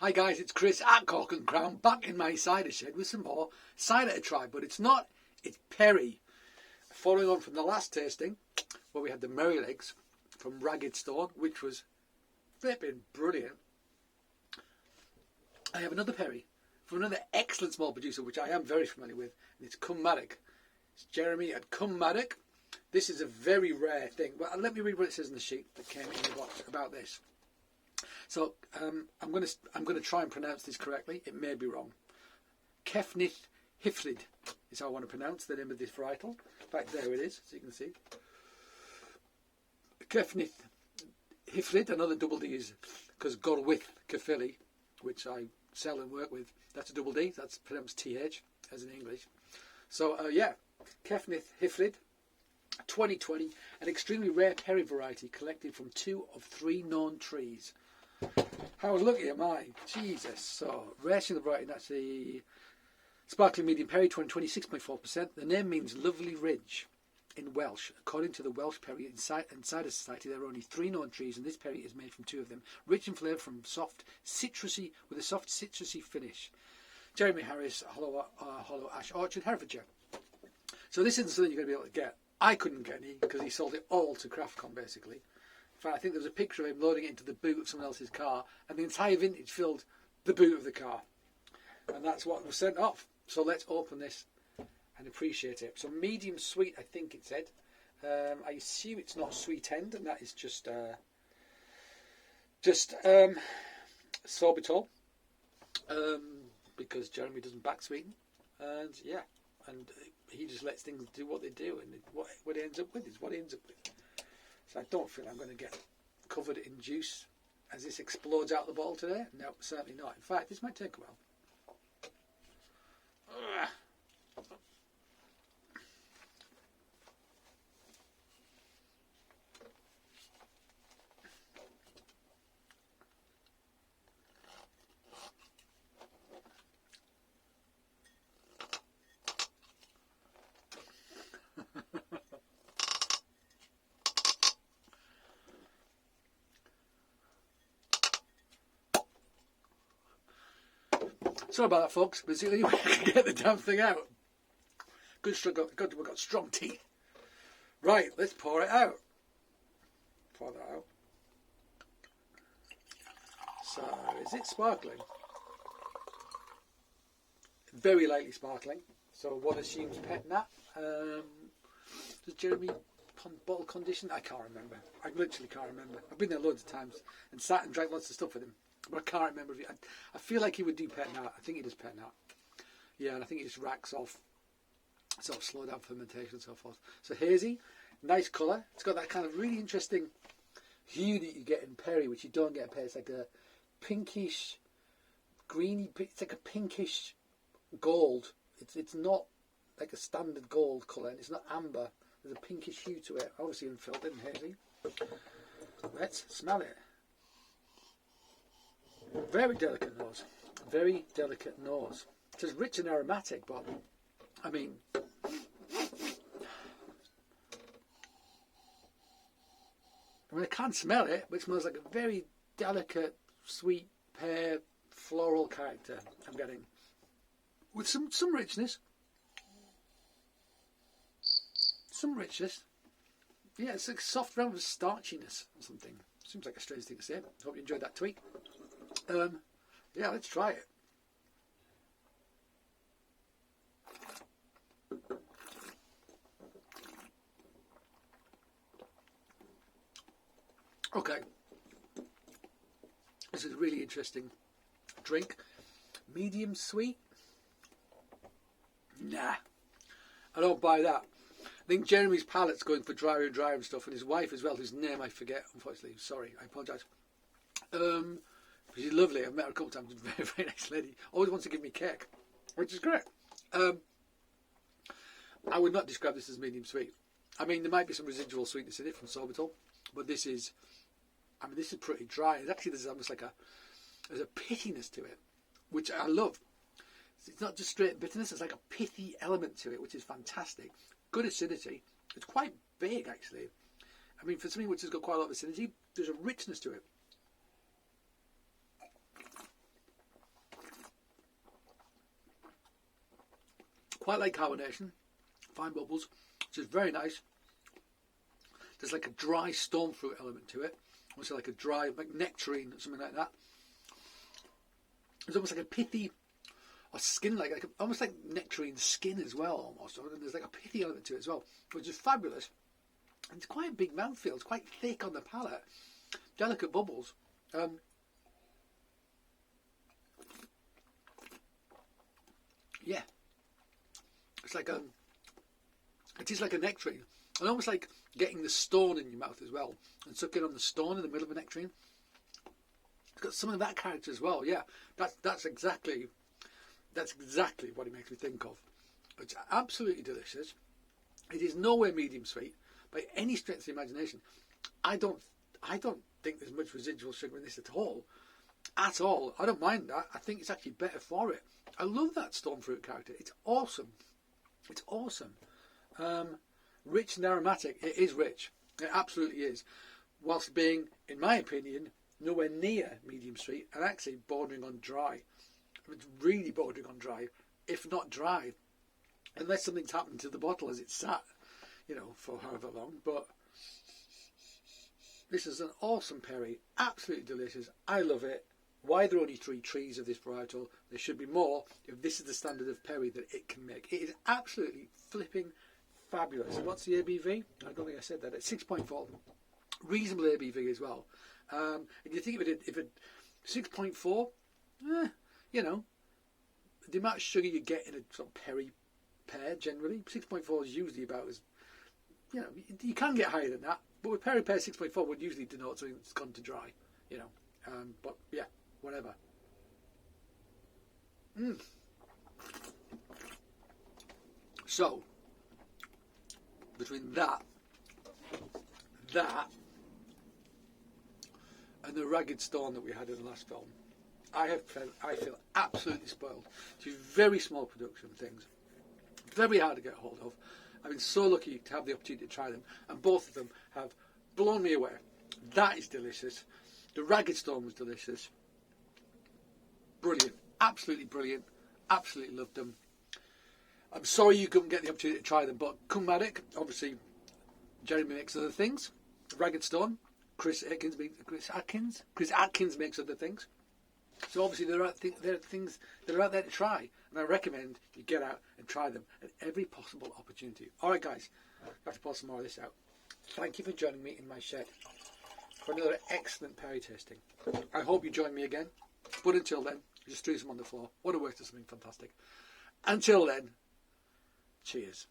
Hi guys, it's Chris at Cork and Crown, back in my cider shed with some more cider to try, but it's not, it's Perry. Following on from the last tasting, where we had the Merry Legs from Ragged Stone, which was flipping brilliant. I have another Perry from another excellent small producer, which I am very familiar with, and it's Maddoc. It's Jeremy at Maddoc. This is a very rare thing. Well, let me read what it says in the sheet that came in the box about this. So I'm going to try and pronounce this correctly. It may be wrong. Cefnydd Hyfryd is how I want to pronounce the name of this varietal. In fact, there it is, so you can see. Cefnydd Hyfryd, another double D is because Gorwyth Caerphilly, which I sell and work with, that's a double D. That's pronounced TH as in English. So yeah, Cefnydd Hyfryd, 2020, an extremely rare Perry variety collected from 2 of 3 known trees. How lucky am I? Jesus. So, rare single variety, that's a sparkling medium Perry, 26.4%. The name means lovely ridge in Welsh. According to the Welsh Perry and Cider Society, there are only 3 known trees, and this Perry is made from 2 of them. Rich in flavour with a soft citrusy finish. Jeremy Harris, Hollow Ash Orchard, Herefordshire. So this isn't something you're going to be able to get. I couldn't get any because he sold it all to CraftCon basically. In fact, I think there was a picture of him loading it into the boot of someone else's car, and the entire vintage filled the boot of the car. And that's what was sent off. So let's open this and appreciate it. So medium sweet, I think it said. I assume it's not sweet end, and that is just sorbitol, because Jeremy doesn't back sweeten, and yeah, and he just lets things do what they do, and what he ends up with is what he ends up with. So I don't feel I'm going to get covered in juice as this explodes out the bottle today. No, certainly not. In fact, this might take a while. Sorry about that, folks, but it's the only way I can get the damn thing out. Good struggle. God, we've got strong teeth. Right, let's pour it out. Pour that out. So, is it sparkling? Very lightly sparkling. So, one assumes pet nat. Does Jeremy bottle condition? I can't remember. I literally can't remember. I've been there loads of times and sat and drank lots of stuff with him. But I can't remember. I feel like he would do pet nat. I think he does pet nat. Yeah, and I think he just racks off sort of slow down fermentation and so forth. So hazy, nice colour. It's got that kind of really interesting hue that you get in Perry, which you don't get in Perry. It's like a pinkish, greeny. It's like a pinkish gold. It's not like a standard gold colour, and it's not amber. There's a pinkish hue to it. Obviously unfiltered and hazy. Let's smell it. Very delicate nose. Very delicate nose. It's rich and aromatic, but I mean, I can't smell it, but it smells like a very delicate, sweet pear floral character I'm getting. With some richness. Some richness. Yeah, it's like soft round with starchiness or something. Seems like a strange thing to say. Hope you enjoyed that tweet. Yeah, let's try it. Okay. This is a really interesting drink. Medium sweet? Nah. I don't buy that. I think Jeremy's palate's going for drier and drier and stuff, and his wife as well, whose name I forget, unfortunately. Sorry, I apologise. She's lovely. I've met her a couple of times. She's a very, very nice lady. Always wants to give me cake, which is great. I would not describe this as medium sweet. I mean, there might be some residual sweetness in it from sorbitol, but this is, I mean, this is pretty dry. Actually, there's almost like there's a pithiness to it, which I love. It's not just straight bitterness. There's like a pithy element to it, which is fantastic. Good acidity. It's quite big, actually. I mean, for something which has got quite a lot of acidity, there's a richness to it. Quite like carbonation, fine bubbles, which is very nice. There's like a dry stone fruit element to it, also like a dry, like nectarine or something like that. It's almost like a pithy, or skin, like almost like nectarine skin as well, almost. And there's like a pithy element to it as well, which is fabulous. And it's quite a big mouthfeel. It's quite thick on the palate. Delicate bubbles. Yeah. It's like it is like a nectarine. And almost like getting the stone in your mouth as well. And sucking on the stone in the middle of a nectarine. It's got some of that character as well. Yeah. That's exactly what it makes me think of. It's absolutely delicious. It is nowhere medium sweet by any stretch of the imagination. I don't think there's much residual sugar in this at all. At all. I don't mind that. I think it's actually better for it. I love that stone fruit character. It's awesome. It's awesome. Rich and aromatic. It is rich. It absolutely is. Whilst being, in my opinion, nowhere near medium sweet and actually bordering on dry. It's really bordering on dry, if not dry. Unless something's happened to the bottle as it's sat, for however long. But this is an awesome perry. Absolutely delicious. I love it. Why are there only 3 trees of this varietal? There should be more if this is the standard of perry that it can make. It is absolutely flipping fabulous. And what's the ABV? I don't think I said that. It's 6.4. Reasonable ABV as well. And you think if it 6.4, the amount of sugar you get in a sort of perry pear generally, 6.4 is usually about as, you can get higher than that. But with perry pear, 6.4 would usually denote something that's gone to dry, But yeah, whatever. So, between that, and the ragged stone that we had in the last film, I feel absolutely spoiled. It's very small production things, very hard to get hold of. I've been so lucky to have the opportunity to try them, and both of them have blown me away. That is delicious. The ragged stone was delicious. Brilliant. Absolutely brilliant. Absolutely loved them. I'm sorry you couldn't get the opportunity to try them, but come Maddoc, obviously Jeremy makes other things. Ragged Stone, Chris Atkins makes other things. So obviously there are things that are out there to try, and I recommend you get out and try them at every possible opportunity. Alright guys, I have to pull some more of this out. Thank you for joining me in my shed for another excellent perry tasting. I hope you join me again, but until then, just threw some on the floor. What a waste of something fantastic. Until then, cheers.